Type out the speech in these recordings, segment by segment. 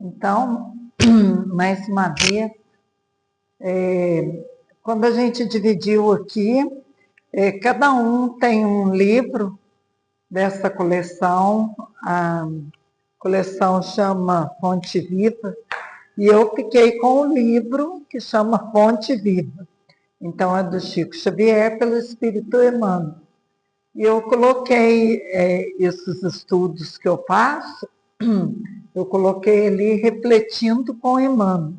Então, mais uma vez, quando a gente dividiu aqui, cada um tem um livro dessa coleção, a coleção chama Fonte Viva, e eu fiquei com o livro que chama Fonte Viva. Então, é do Chico Xavier, pelo Espírito Emmanuel. E eu coloquei esses estudos que eu faço, eu coloquei ali refletindo com Emmanuel.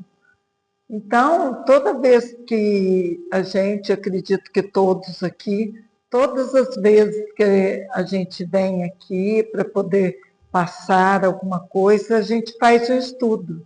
Então, toda vez que a gente, acredito que todos aqui, todas as vezes que a gente vem aqui para poder passar alguma coisa, a gente faz o estudo.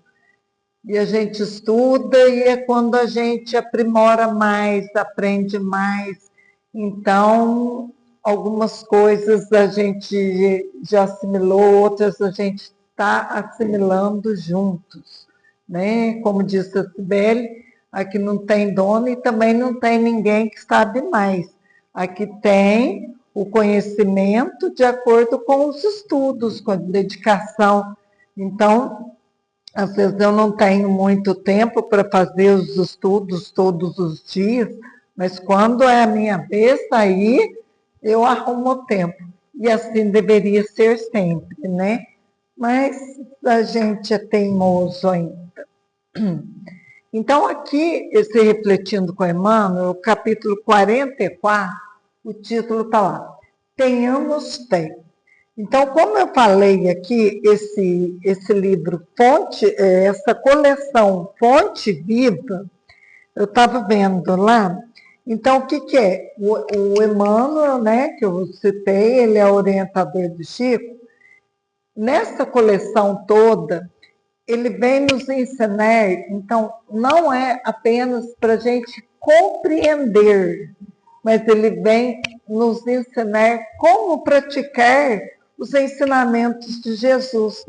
E a gente estuda e é quando a gente aprimora mais, aprende mais. Então, algumas coisas a gente já assimilou, outras a gente está assimilando juntos, né? Como disse a Cibele, aqui não tem dono e também não tem ninguém que sabe mais. Aqui tem o conhecimento de acordo com os estudos, com a dedicação. Então, às vezes eu não tenho muito tempo para fazer os estudos todos os dias, mas quando é a minha vez, aí eu arrumo tempo. E assim deveria ser sempre, né? Mas a gente é teimoso ainda. Então, aqui, esse Refletindo com Emmanuel, capítulo 44, o título está lá, Tenhamos Fé. Então, como eu falei aqui, esse livro, essa coleção Fonte Viva, eu estava vendo lá. Então, o que é? O Emmanuel, né, que eu citei, ele é orientador do Chico. Nessa coleção toda, ele vem nos ensinar, então, não é apenas para a gente compreender, mas ele vem nos ensinar como praticar os ensinamentos de Jesus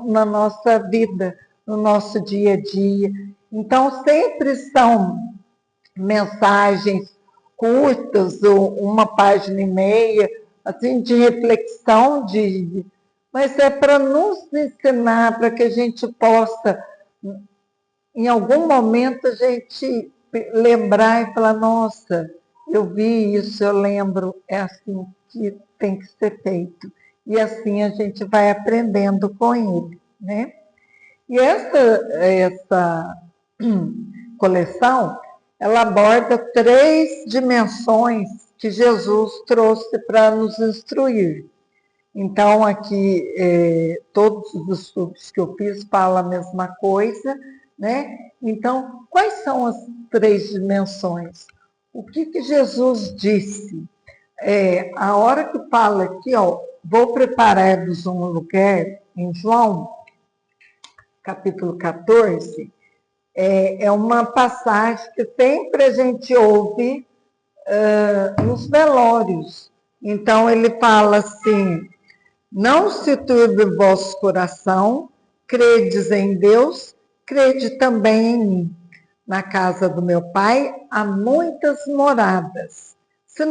na nossa vida, no nosso dia a dia. Então, sempre são mensagens curtas, ou uma página e meia, assim, de reflexão, mas é para nos ensinar, para que a gente possa, em algum momento, a gente lembrar e falar, nossa, eu vi isso, eu lembro, é assim que tem que ser feito. E assim a gente vai aprendendo com ele, né? E essa coleção, ela aborda 3 dimensões que Jesus trouxe para nos instruir. Então, aqui, todos os estudos que eu fiz falam a mesma coisa, né? Então, quais são as 3 dimensões? O que Jesus disse? A hora que fala aqui, ó, vou preparar-vos um lugar, em João, capítulo 14, é uma passagem que sempre a gente ouve nos velórios. Então, ele fala assim, não se turbe o vosso coração, credes em Deus, crede também em mim. Na casa do meu pai há muitas moradas. Se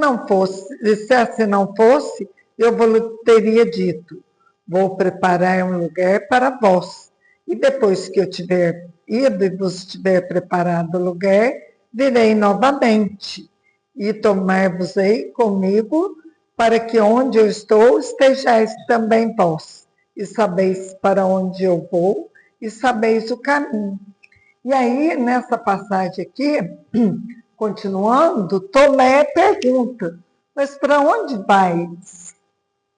assim não fosse, eu vos teria dito, vou preparar um lugar para vós. E depois que eu tiver ido e vos tiver preparado o lugar, virei novamente e tomar-vos-ei comigo, para que onde eu estou estejais também vós. E sabeis para onde eu vou, e sabeis o caminho. E aí, nessa passagem aqui, continuando, Tomé pergunta, mas para onde vais?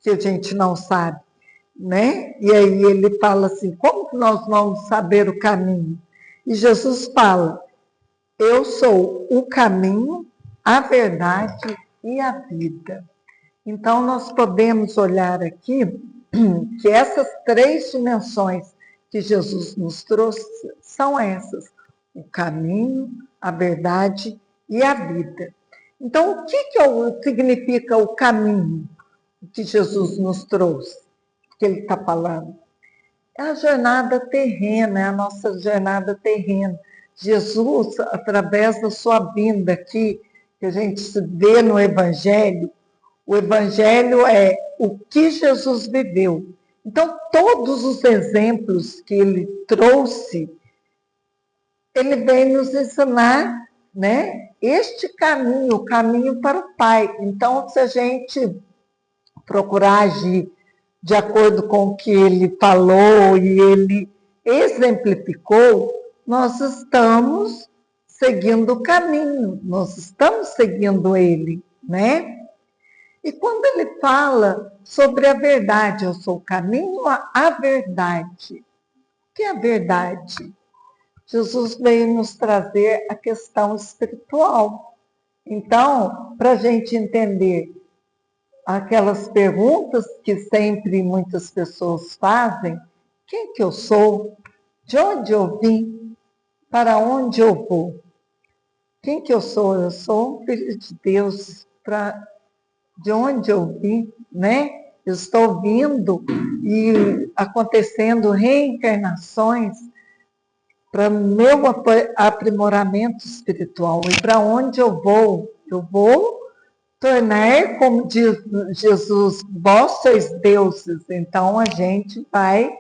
Que a gente não sabe, né? E aí ele fala assim, como que nós vamos saber o caminho? E Jesus fala, eu sou o caminho, a verdade e a vida. Então, nós podemos olhar aqui que essas 3 dimensões que Jesus nos trouxe são essas, o caminho, a verdade e a vida. Então, o que significa o caminho que Jesus nos trouxe, que ele está falando? É a jornada terrena, é a nossa jornada terrena. Jesus, através da sua vinda aqui, que a gente vê no Evangelho, o Evangelho é o que Jesus viveu. Então, todos os exemplos que ele trouxe, ele vem nos ensinar, né, este caminho, o caminho para o Pai. Então, se a gente procurar agir de acordo com o que ele falou e ele exemplificou, nós estamos seguindo o caminho, nós estamos seguindo ele, né? E quando ele fala sobre a verdade, eu sou o caminho, a verdade. O que é a verdade? Jesus veio nos trazer a questão espiritual. Então, para a gente entender aquelas perguntas que sempre muitas pessoas fazem, quem que eu sou? De onde eu vim? Para onde eu vou? Quem que eu sou? Eu sou um filho de Deus. De onde eu vim, né? Eu estou vindo e acontecendo reencarnações para meu aprimoramento espiritual. E para onde eu vou? Eu vou tornar, como diz Jesus, vós sois deuses. Então a gente vai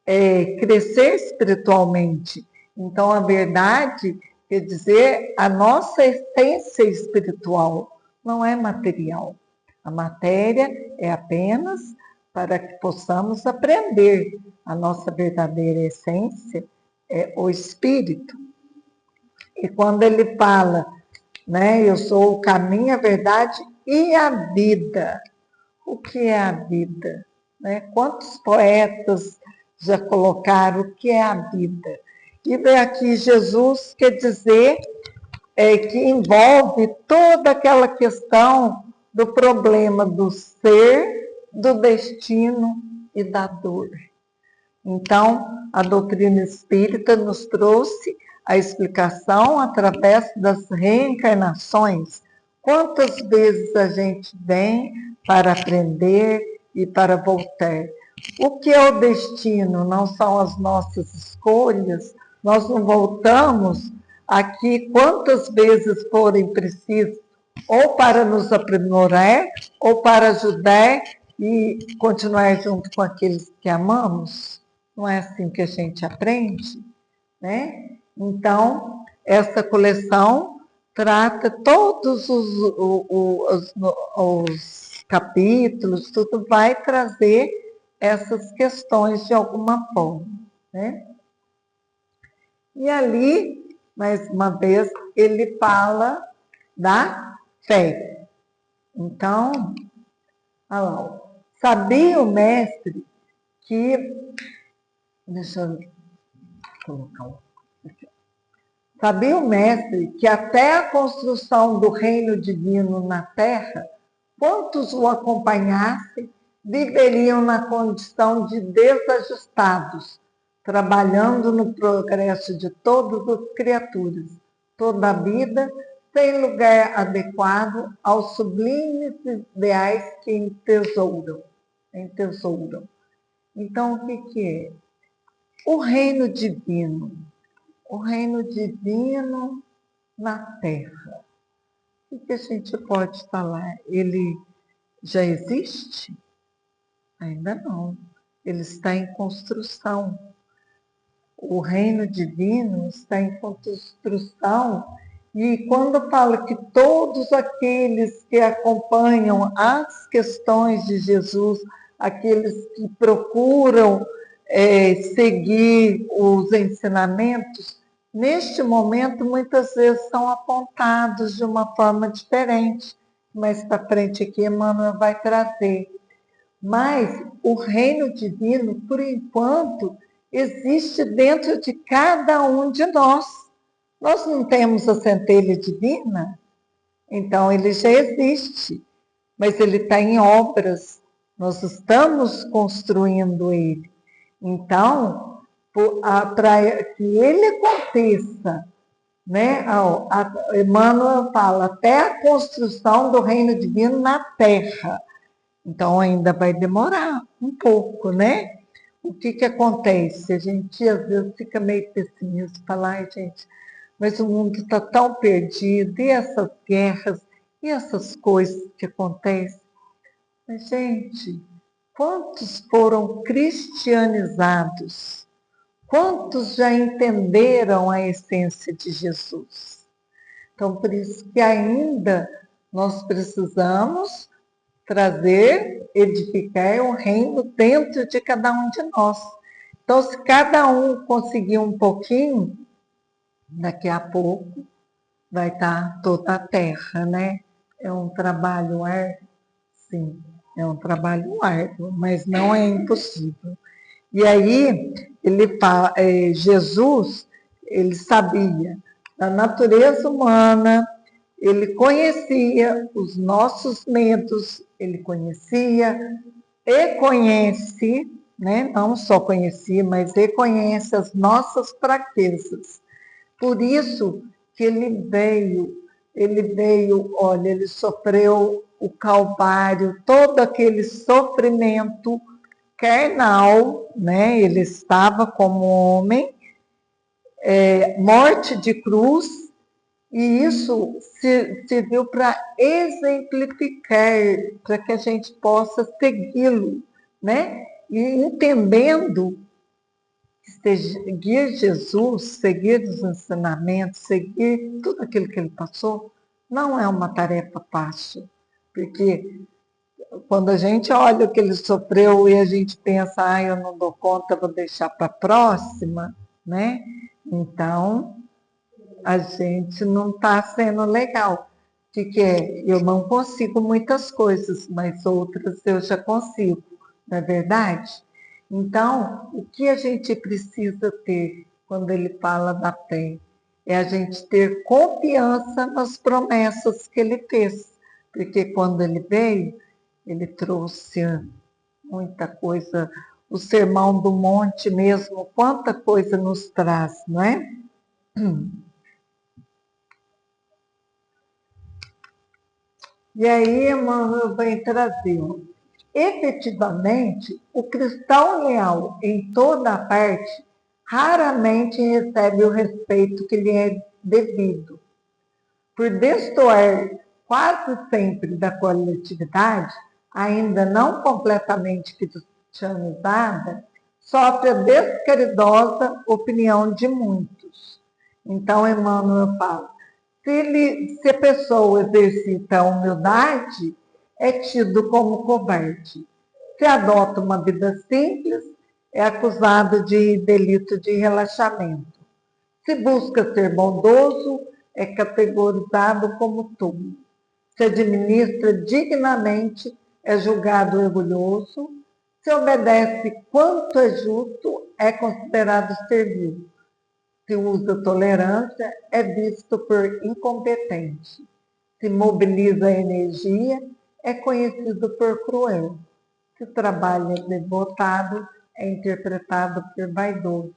crescer espiritualmente. Então a verdade quer dizer a nossa essência espiritual, não é material. A matéria é apenas para que possamos aprender. A nossa verdadeira essência é o espírito. E quando ele fala, né, eu sou o caminho, a verdade e a vida. O que é a vida? Né? Quantos poetas já colocaram o que é a vida? E vem aqui Jesus quer dizer que envolve toda aquela questão do problema do ser, do destino e da dor. Então, a doutrina espírita nos trouxe a explicação através das reencarnações. Quantas vezes a gente vem para aprender e para voltar? O que é o destino? Não são as nossas escolhas? Nós não voltamos aqui quantas vezes forem precisas, ou para nos aprimorar, ou para ajudar e continuar junto com aqueles que amamos? Não é assim que a gente aprende, né? Então, essa coleção trata todos os capítulos, tudo vai trazer essas questões de alguma forma, né? E ali, mais uma vez, ele fala da fé. Então, olha lá, sabia o mestre que... Deixa eu colocar aqui. Sabia o mestre que até a construção do reino divino na terra, quantos o acompanhassem, viveriam na condição de desajustados, trabalhando no progresso de todas as criaturas, toda a vida sem lugar adequado aos sublimes ideais que entesouram. Então, o que é? O reino divino. O reino divino na Terra. O que a gente pode falar? Ele já existe? Ainda não. Ele está em construção. O reino divino está em construção. E quando fala que todos aqueles que acompanham as questões de Jesus, aqueles que procuram seguir os ensinamentos, neste momento muitas vezes são apontados de uma forma diferente. Mais para frente aqui, Emmanuel vai trazer. Mas o reino divino, por enquanto, existe dentro de cada um de nós. Nós não temos a centelha divina, então ele já existe, mas ele está em obras. Nós estamos construindo ele. Então, para que ele aconteça, né? Emmanuel fala, até a construção do reino divino na Terra. Então, ainda vai demorar um pouco, né? O que acontece? A gente, às vezes, fica meio pessimista, fala, ai, gente, mas o mundo está tão perdido, e essas guerras, e essas coisas que acontecem. Mas, gente, Quantos foram cristianizados? Quantos já entenderam a essência de Jesus? Então, por isso que ainda nós precisamos trazer, edificar o reino dentro de cada um de nós. Então, se cada um conseguir um pouquinho, daqui a pouco vai estar toda a terra, né? É um trabalho árduo, sim, é um trabalho árduo, mas não é impossível. E aí, Jesus, ele sabia da natureza humana, ele conhecia os nossos medos, ele conhecia e conhece, né? Não só conhecia, mas reconhece as nossas fraquezas. Por isso que olha, ele sofreu o Calvário, todo aquele sofrimento carnal, né? Ele estava como homem, morte de cruz, e isso serviu para exemplificar, para que a gente possa segui-lo, né? E entendendo que seguir Jesus, seguir os ensinamentos, seguir tudo aquilo que ele passou, não é uma tarefa fácil, porque quando a gente olha o que ele sofreu e a gente pensa, eu não dou conta, vou deixar para a próxima, né? Então, a gente não está sendo legal. O que é? Eu não consigo muitas coisas, mas outras eu já consigo, não é verdade? Então, o que a gente precisa ter quando ele fala da fé? É a gente ter confiança nas promessas que ele fez. Porque quando ele veio, ele trouxe muita coisa. O Sermão do Monte mesmo, quanta coisa nos traz, não é? E aí, Emmanuel vai trazer, efetivamente, o cristão leal em toda parte raramente recebe o respeito que lhe é devido. Por destoar quase sempre da coletividade, ainda não completamente cristianizada, sofre a descaridosa opinião de muitos. Então, Emmanuel fala, se a pessoa exercita a humildade, é tido como covarde. Se adota uma vida simples, é acusado de delito de relaxamento. Se busca ser bondoso, é categorizado como tolo. Se administra dignamente, é julgado orgulhoso. Se obedece quanto é justo, é considerado servil. Se usa tolerância, é visto por incompetente. Se mobiliza energia, é conhecido por cruel. Se trabalha devotado, é interpretado por vaidoso.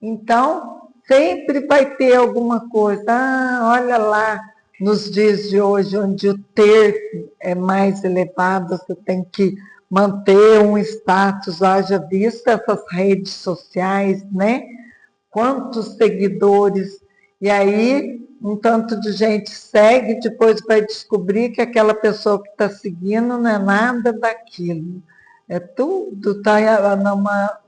Então, sempre vai ter alguma coisa. Olha lá, nos dias de hoje, onde o ter é mais elevado, você tem que manter um status, haja visto essas redes sociais, né? Quantos seguidores, e aí um tanto de gente segue, depois vai descobrir que aquela pessoa que está seguindo não é nada daquilo. É tudo, está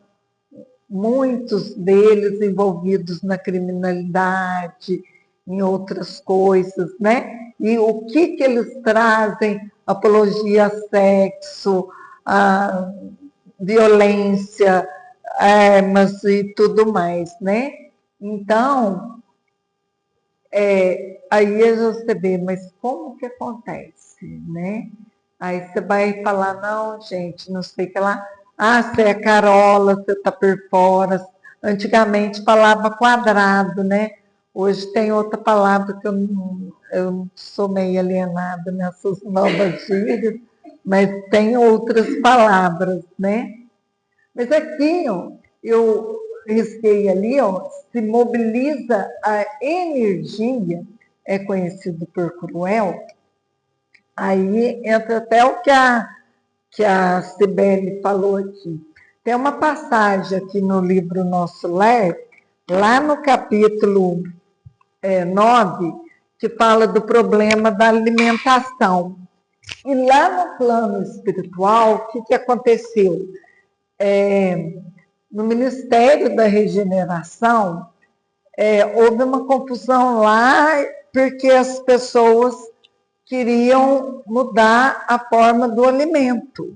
muitos deles envolvidos na criminalidade, em outras coisas, né? E o que eles trazem? Apologia a sexo, a violência, armas e tudo mais, né? Então, aí você vê, mas como que acontece, né? Aí você vai falar, não, gente, não sei o que lá. Você é Carola, você está por fora. Antigamente falava quadrado, né? Hoje tem outra palavra que eu sou meio alienada nessas novas gírias, mas tem outras palavras, né? Mas aqui, ó, eu risquei ali, ó, se mobiliza a energia, é conhecido por cruel, aí entra até o que a Cibele falou aqui. Tem uma passagem aqui no livro Nosso Lar, lá no capítulo 9, que fala do problema da alimentação. E lá no plano espiritual, o que aconteceu? No Ministério da Regeneração, houve uma confusão lá, porque as pessoas queriam mudar a forma do alimento.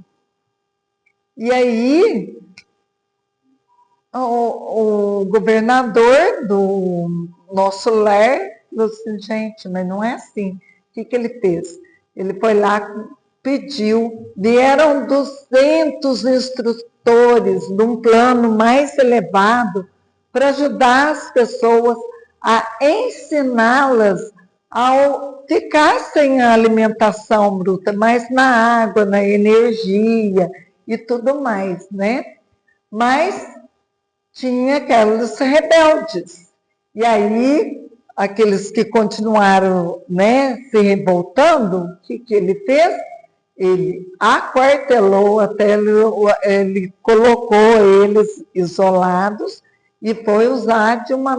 E aí, o governador do nosso lar falou assim, gente, mas não é assim. O que ele fez? Ele foi lá, pediu, vieram 200 instrutores de um plano mais elevado para ajudar as pessoas a ensiná-las ao ficar sem a alimentação bruta, mas na água, na energia e tudo mais, né? Mas tinha aqueles rebeldes. E aí, aqueles que continuaram, né, se revoltando, o que ele fez? Ele aquartelou, até ele colocou eles isolados e foi usar de uma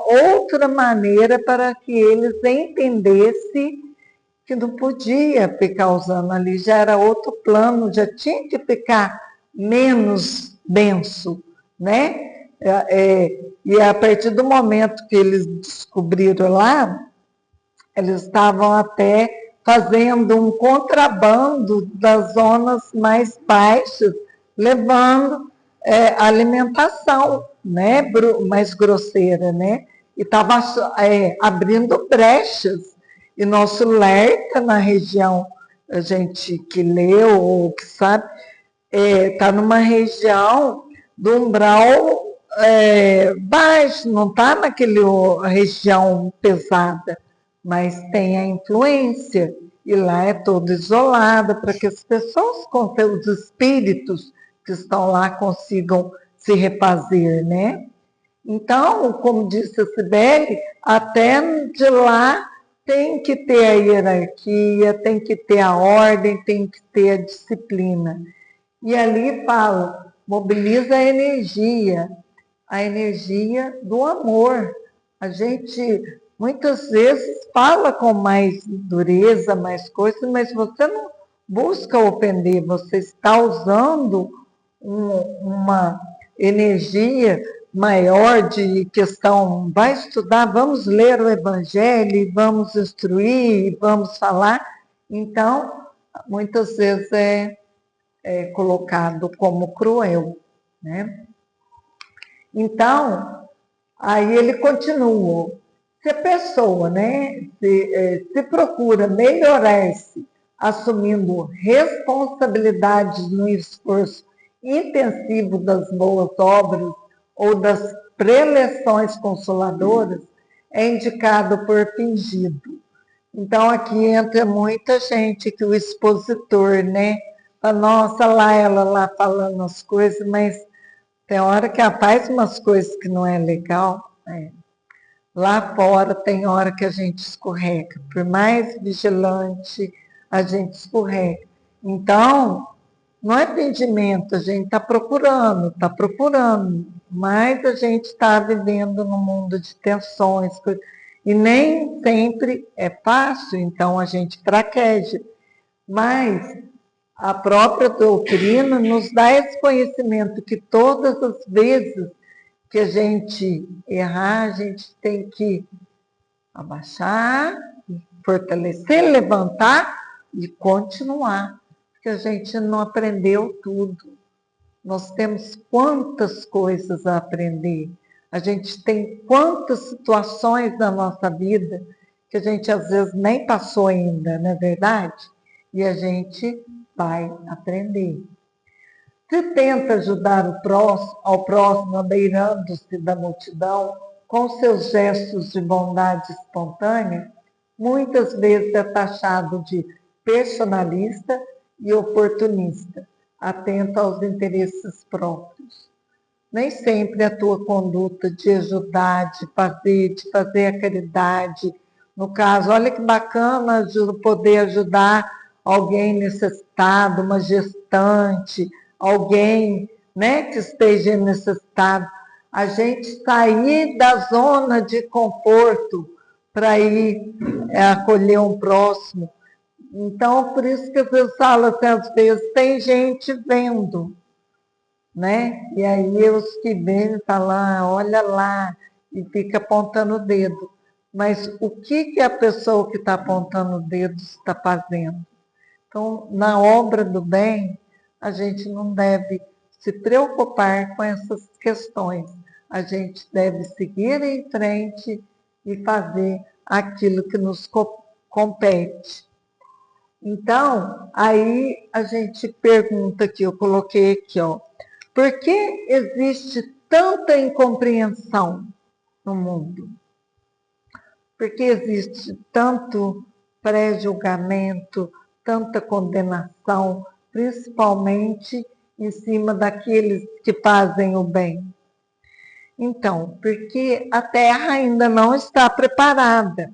outra maneira para que eles entendessem que não podia ficar usando ali, já era outro plano, já tinha que ficar menos denso, né? E a partir do momento que eles descobriram lá, eles estavam até fazendo um contrabando das zonas mais baixas, levando alimentação, né, mais grosseira, né? E estava abrindo brechas. E nosso LERTA, na região, a gente que leu ou que sabe, está numa região do umbral baixo, não está naquela região pesada, mas tem a influência, e lá é todo isolado, para que as pessoas, os espíritos que estão lá, consigam se refazer, né? Então, como disse a Cibele, até de lá tem que ter a hierarquia, tem que ter a ordem, tem que ter a disciplina. E ali fala, mobiliza a energia do amor. A gente muitas vezes fala com mais dureza, mais coisas, mas você não busca ofender, você está usando uma energia maior de questão, vai estudar, vamos ler o Evangelho, vamos instruir, vamos falar. Então, muitas vezes é colocado como cruel, né? Então, aí ele continua. Se a pessoa, né, se procura melhorar-se, assumindo responsabilidades no esforço intensivo das boas obras ou das preleções consoladoras, é indicado por fingido. Então, aqui entra muita gente que o expositor, né, fala, nossa, lá ela lá falando as coisas, mas tem hora que ela faz umas coisas que não é legal, né? Lá fora tem hora que a gente escorrega. Por mais vigilante, a gente escorrega. Então, não é fingimento, a gente está procurando, mas a gente está vivendo num mundo de tensões, e nem sempre é fácil, então a gente fraqueja. Mas a própria doutrina nos dá esse conhecimento que todas as vezes que a gente errar, a gente tem que abaixar, fortalecer, levantar e continuar, porque a gente não aprendeu tudo. Nós temos quantas coisas a aprender, a gente tem quantas situações na nossa vida que a gente às vezes nem passou ainda, não é verdade? E a gente vai aprender. Se tenta ajudar ao próximo, abeirando-se da multidão, com seus gestos de bondade espontânea, muitas vezes é taxado de personalista e oportunista, atento aos interesses próprios. Nem sempre a tua conduta de ajudar, de fazer a caridade, no caso, olha que bacana poder ajudar alguém necessitado, uma gestante, alguém, né, que esteja necessitado. A gente sair da zona de conforto para ir acolher um próximo. Então, por isso que eu falo assim, às vezes tem gente vendo, né? E aí os que veem falam, olha lá, e fica apontando o dedo. Mas o que a pessoa que está apontando o dedo está fazendo? Então, na obra do bem, a gente não deve se preocupar com essas questões. A gente deve seguir em frente e fazer aquilo que nos compete. Então, aí a gente pergunta aqui, eu coloquei aqui, ó, por que existe tanta incompreensão no mundo? Por que existe tanto pré-julgamento, tanta condenação, principalmente em cima daqueles que fazem o bem? Então, porque a Terra ainda não está preparada.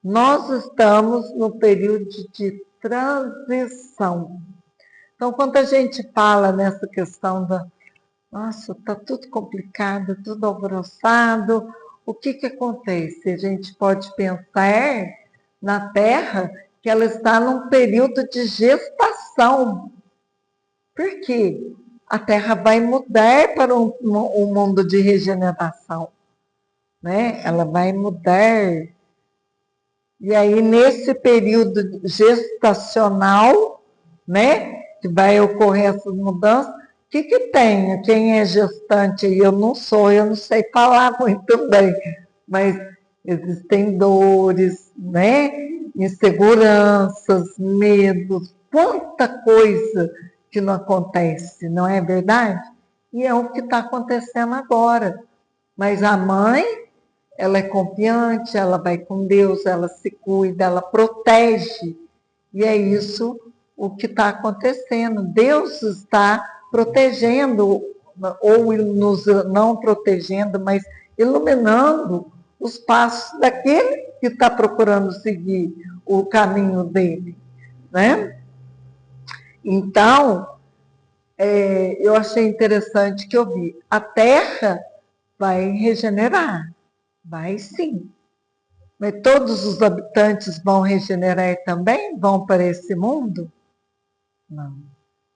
Nós estamos no período de transição. Então, quando a gente fala nessa questão da, nossa, está tudo complicado, tudo alvoroçado, o que acontece? A gente pode pensar na Terra que ela está num período de gestação. Por quê? A Terra vai mudar para um mundo de regeneração, né? Ela vai mudar. E aí, nesse período gestacional, né, que vai ocorrer essas mudanças, o que tem? Quem é gestante? Eu não sou, eu não sei falar muito bem, mas existem dores, né, inseguranças, medos, quanta coisa que não acontece, não é verdade? E é o que está acontecendo agora. Mas a mãe, ela é confiante, ela vai com Deus, ela se cuida, ela protege. E é isso o que está acontecendo. Deus está protegendo, ou nos não protegendo, mas iluminando os passos daquele que está procurando seguir o caminho dele, né? Então, eu achei interessante que eu vi. A Terra vai regenerar, vai sim. Mas todos os habitantes vão regenerar também? Vão para esse mundo? Não,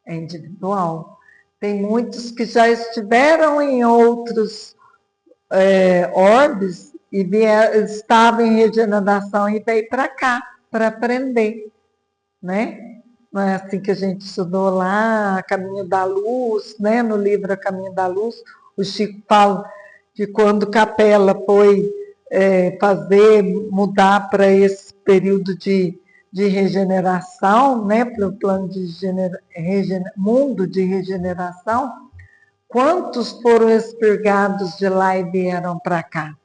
é individual. Tem muitos que já estiveram em outros orbes e estavam em regeneração e veio para cá para aprender, né? Não é assim que a gente estudou lá, Caminho da Luz, né? No livro A Caminho da Luz, o Chico fala que quando Capela foi mudar para esse período de regeneração, né? Para o plano de mundo de regeneração, quantos foram expurgados de lá e vieram para cá?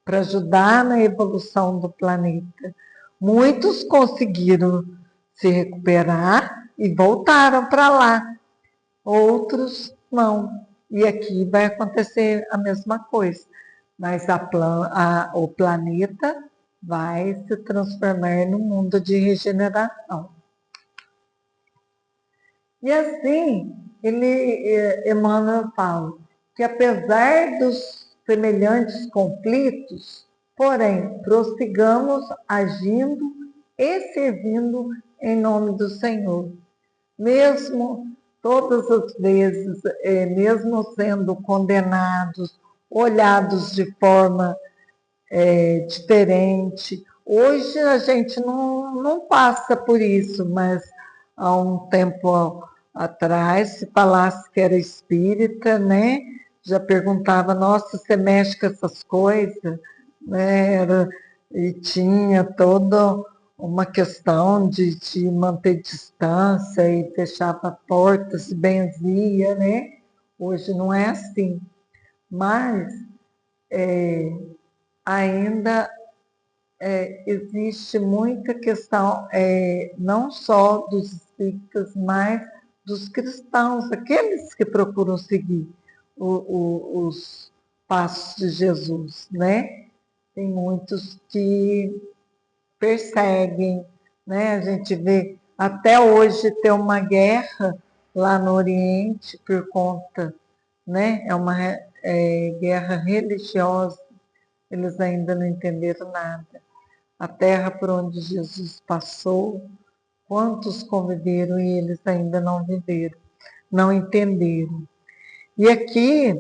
Para ajudar na evolução do planeta. Muitos conseguiram se recuperar e voltaram para lá. Outros não. E aqui vai acontecer a mesma coisa. Mas o planeta vai se transformar num mundo de regeneração. E assim, Emmanuel fala que apesar dos semelhantes conflitos, porém, prossigamos agindo e servindo em nome do Senhor. Mesmo todas as vezes, mesmo sendo condenados, olhados de forma diferente. Hoje a gente não passa por isso, mas há um tempo atrás, se falasse que era espírita, né? Já perguntava, nossa, você mexe com essas coisas? Né? E tinha toda uma questão de manter distância e fechava a porta, se benzia, né? Hoje não é assim. Mas ainda existe muita questão, não só dos espíritas, mas dos cristãos, aqueles que procuram seguir os passos de Jesus, né? Tem muitos que perseguem, né? A gente vê até hoje tem uma guerra lá no Oriente por conta, né? É uma guerra religiosa, eles ainda não entenderam nada. A terra por onde Jesus passou Quantos conviveram e eles ainda não viveram, não entenderam. E aqui,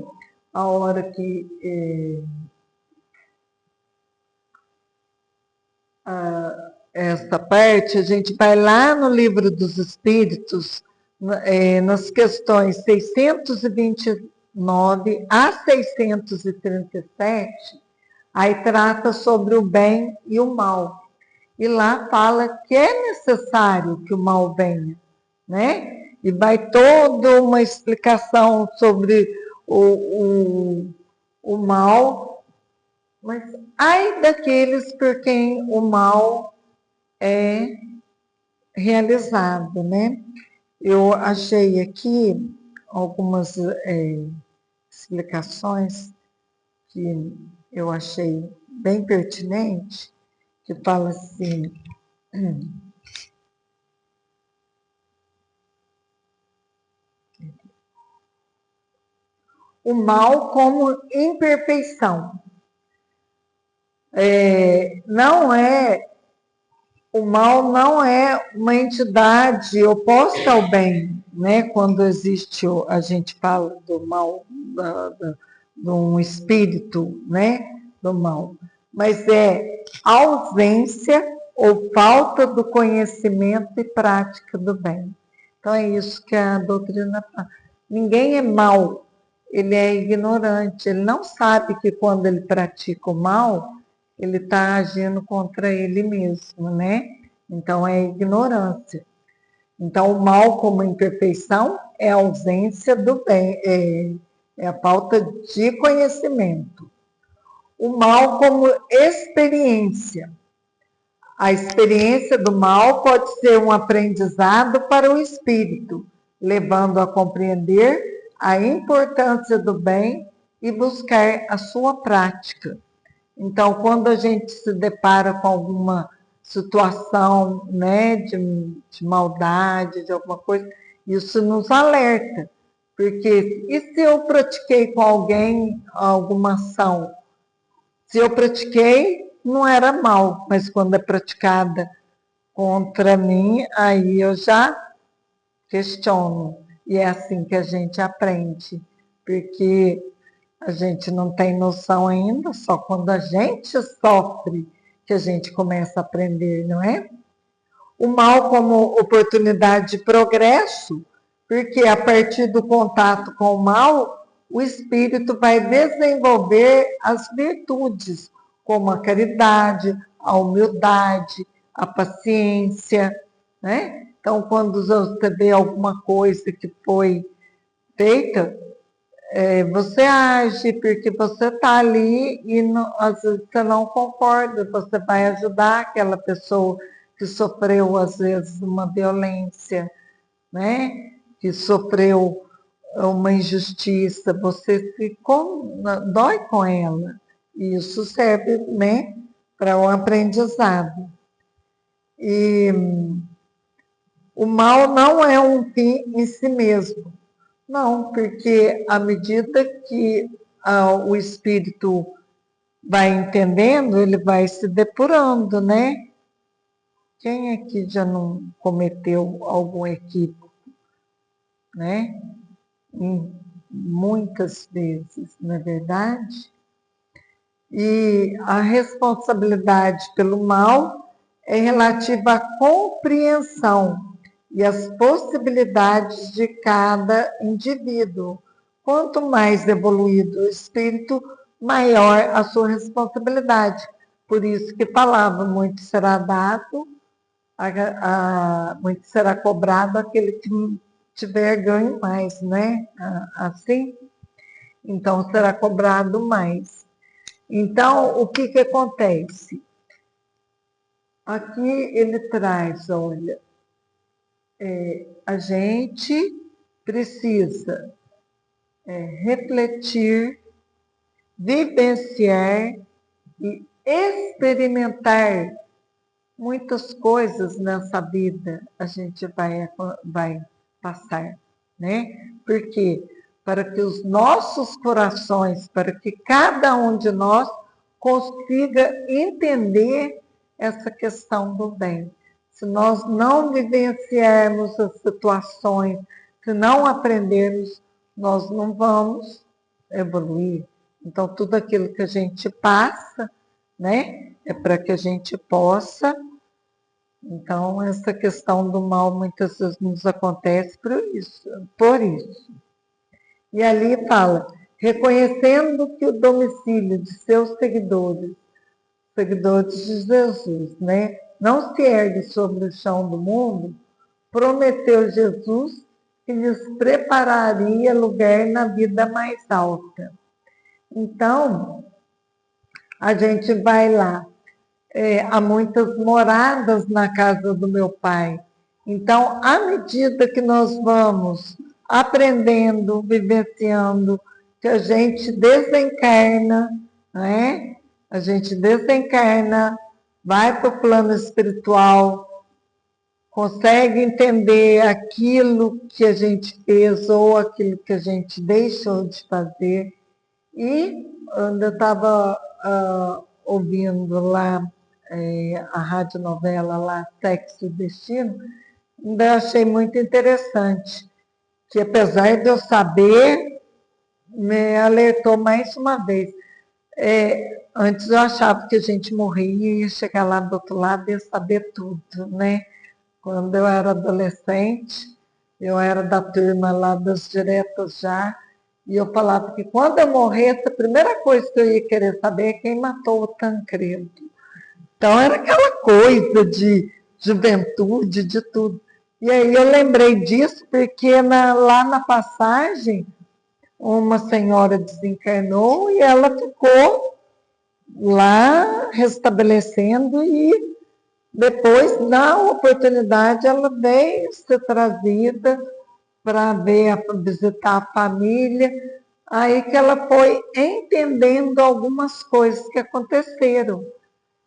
a hora que esta parte, a gente vai lá no Livro dos Espíritos, nas questões 629 a 637, aí trata sobre o bem e o mal. E lá fala que é necessário que o mal venha, né? E vai toda uma explicação sobre o mal, mas ai daqueles por quem o mal é realizado, né? Eu achei aqui algumas explicações que eu achei bem pertinente, que fala assim, o mal como imperfeição. O mal não é uma entidade oposta ao bem, né? Quando existe, a gente fala do mal, de um espírito, né? Do mal. Mas é ausência ou falta do conhecimento e prática do bem. Então é isso que a doutrina fala. Ninguém é mau, ele é ignorante, ele não sabe que quando ele pratica o mal, ele está agindo contra ele mesmo, né? Então é ignorância. Então o mal como imperfeição é a ausência do bem, é a falta de conhecimento. O mal como experiência. A experiência do mal pode ser um aprendizado para o espírito, levando a compreender a importância do bem e buscar a sua prática. Então, quando a gente se depara com alguma situação, né, de maldade, de alguma coisa, isso nos alerta. Porque, e se eu pratiquei com alguém alguma ação? Se eu pratiquei, não era mal, mas quando é praticada contra mim, aí eu já questiono. E é assim que a gente aprende, porque a gente não tem noção ainda, só quando a gente sofre que a gente começa a aprender, não é? O mal como oportunidade de progresso, porque a partir do contato com o mal, o espírito vai desenvolver as virtudes, como a caridade, a humildade, a paciência, né? Então, quando você vê alguma coisa que foi feita, você age porque você está ali e não, às vezes você não concorda, você vai ajudar aquela pessoa que sofreu, às vezes, uma violência, né? Que sofreu uma injustiça, você dói com ela. E isso serve, né, para um aprendizado. E o mal não é um fim em si mesmo. Não, porque à medida que o espírito vai entendendo, ele vai se depurando, né? Quem aqui já não cometeu algum equívoco, né? Muitas vezes, não é verdade? E a responsabilidade pelo mal é relativa à compreensão e às possibilidades de cada indivíduo. Quanto mais evoluído o espírito, maior a sua responsabilidade. Por isso que falava, muito será dado, muito será cobrado aquele que tiver ganho mais, né? Assim, então será cobrado mais. Então, o que acontece? Aqui ele traz, olha, a gente precisa refletir, vivenciar e experimentar muitas coisas nessa vida a gente vai passar, né? Porque para que os nossos corações, para que cada um de nós consiga entender essa questão do bem. Se nós não vivenciarmos as situações, se não aprendermos, nós não vamos evoluir. Então, tudo aquilo que a gente passa, né, é para que a gente possa. Então, essa questão do mal muitas vezes nos acontece por isso. E ali fala, reconhecendo que o domicílio de seus seguidores de Jesus, né, não se ergue sobre o chão do mundo, prometeu Jesus que lhes prepararia lugar na vida mais alta. Então, a gente vai lá. Há muitas moradas na casa do meu pai. Então, à medida que nós vamos aprendendo, vivenciando, que a gente desencarna, né? A gente desencarna, vai para o plano espiritual, consegue entender aquilo que a gente fez ou aquilo que a gente deixou de fazer. E quando eu estava ouvindo lá a radionovela lá, Sexo e Destino, ainda achei muito interessante, que apesar de eu saber, me alertou mais uma vez. Antes eu achava que a gente morria e ia chegar lá do outro lado e ia saber tudo, né? Quando eu era adolescente, eu era da turma lá das diretas já, e eu falava que quando eu morresse, a primeira coisa que eu ia querer saber é quem matou o Tancredo. Então era aquela coisa de juventude, de tudo. E aí eu lembrei disso porque lá na passagem, uma senhora desencarnou e ela ficou lá restabelecendo e depois, na oportunidade, ela veio ser trazida para visitar a família, aí que ela foi entendendo algumas coisas que aconteceram.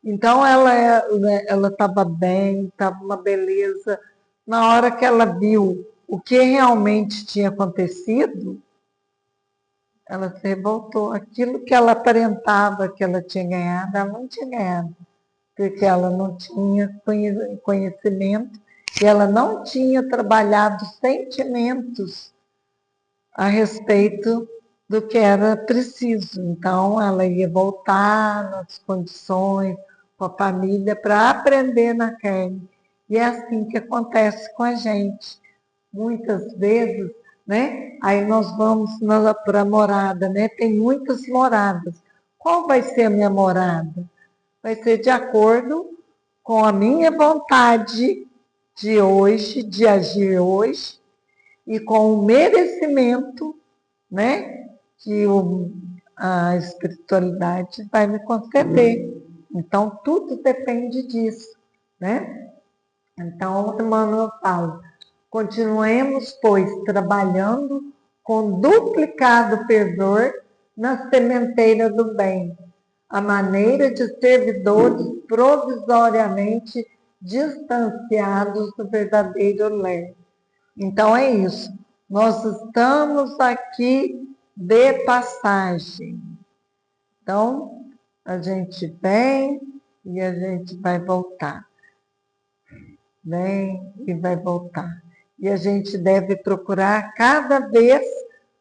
Então, ela estava bem, estava uma beleza. Na hora que ela viu o que realmente tinha acontecido, ela se revoltou. Aquilo que ela aparentava que ela tinha ganhado, ela não tinha ganhado, porque ela não tinha conhecimento e ela não tinha trabalhado sentimentos a respeito do que era preciso. Então, ela ia voltar nas condições, com a família, para aprender na carne. E é assim que acontece com a gente. Muitas vezes, né? Aí nós vamos para a morada, né? Tem muitas moradas. Qual vai ser a minha morada? Vai ser de acordo com a minha vontade de hoje, de agir hoje, e com o merecimento, né, que a espiritualidade vai me conceder. Então, tudo depende disso, né? Então, Emmanuel fala, continuemos, pois, trabalhando com duplicado fervor na sementeira do bem, a maneira de servidores provisoriamente distanciados do verdadeiro ler. Então é isso. Nós estamos aqui de passagem. Então, a gente vem e a gente vai voltar. Vem e vai voltar. E a gente deve procurar cada vez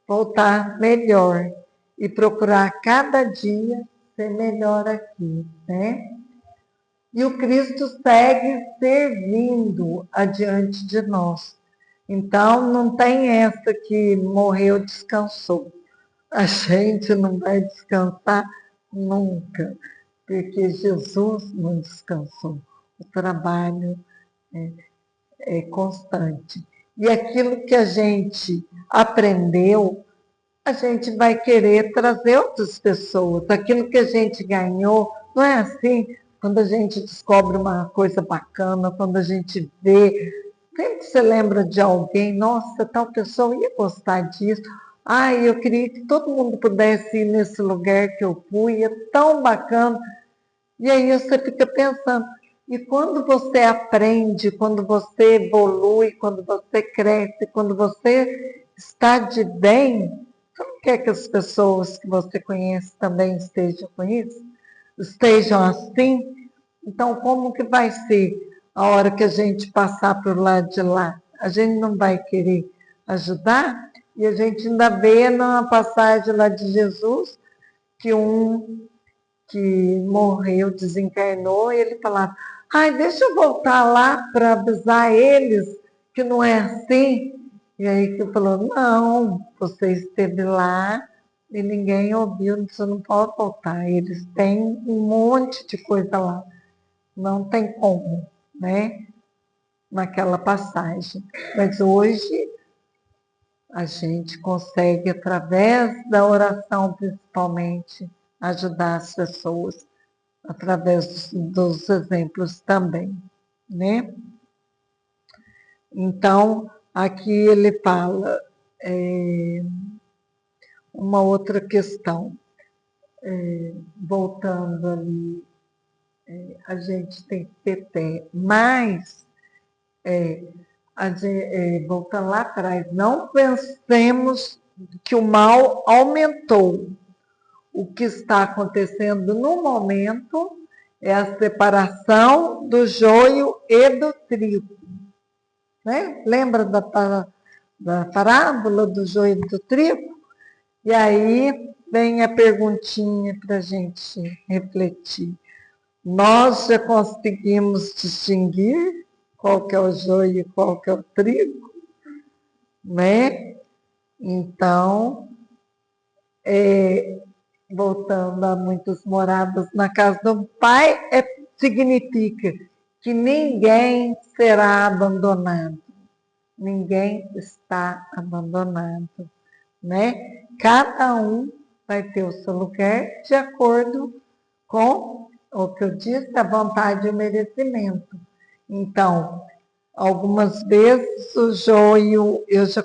voltar melhor. E procurar cada dia ser melhor aqui, né? E o Cristo segue servindo adiante de nós. Então, não tem essa que morreu, descansou. A gente não vai descansar nunca, porque Jesus não descansou. O trabalho é constante. E aquilo que a gente aprendeu, a gente vai querer trazer outras pessoas. Aquilo que a gente ganhou, não é assim? Quando a gente descobre uma coisa bacana, quando a gente vê, sempre você lembra de alguém, nossa, tal pessoa ia gostar disso. Ai, eu queria que todo mundo pudesse ir nesse lugar que eu fui, é tão bacana. E aí você fica pensando, e quando você aprende, quando você evolui, quando você cresce, quando você está de bem, você não quer que as pessoas que você conhece também estejam com isso? Estejam assim? Então, como que vai ser? a hora que a gente passar por lado de lá, a gente não vai querer ajudar? E a gente ainda vê na passagem lá de Jesus que um que morreu, desencarnou, e ele falava, ai, deixa eu voltar lá para avisar eles que não é assim. E aí que falou, não, você esteve lá e ninguém ouviu, você não pode voltar. Eles têm um monte de coisa lá. Não tem como, né? Naquela passagem. Mas hoje a gente consegue, através da oração principalmente, ajudar as pessoas, através dos exemplos também, né? Então, aqui ele fala uma outra questão, voltando ali, a gente tem que ter fé, mas voltando lá atrás, não pensemos que o mal aumentou. O que está acontecendo no momento é a separação do joio e do trigo. Né? Lembra da parábola do joio e do trigo? E aí vem a perguntinha para a gente refletir. Nós já conseguimos distinguir qual que é o joio e qual que é o trigo? Né? Então, voltando a muitos morados na casa do Pai, significa que ninguém será abandonado. Ninguém está abandonado, né? Cada um vai ter o seu lugar de acordo com o que eu disse, a vontade e o merecimento. Então, algumas vezes o joio, eu já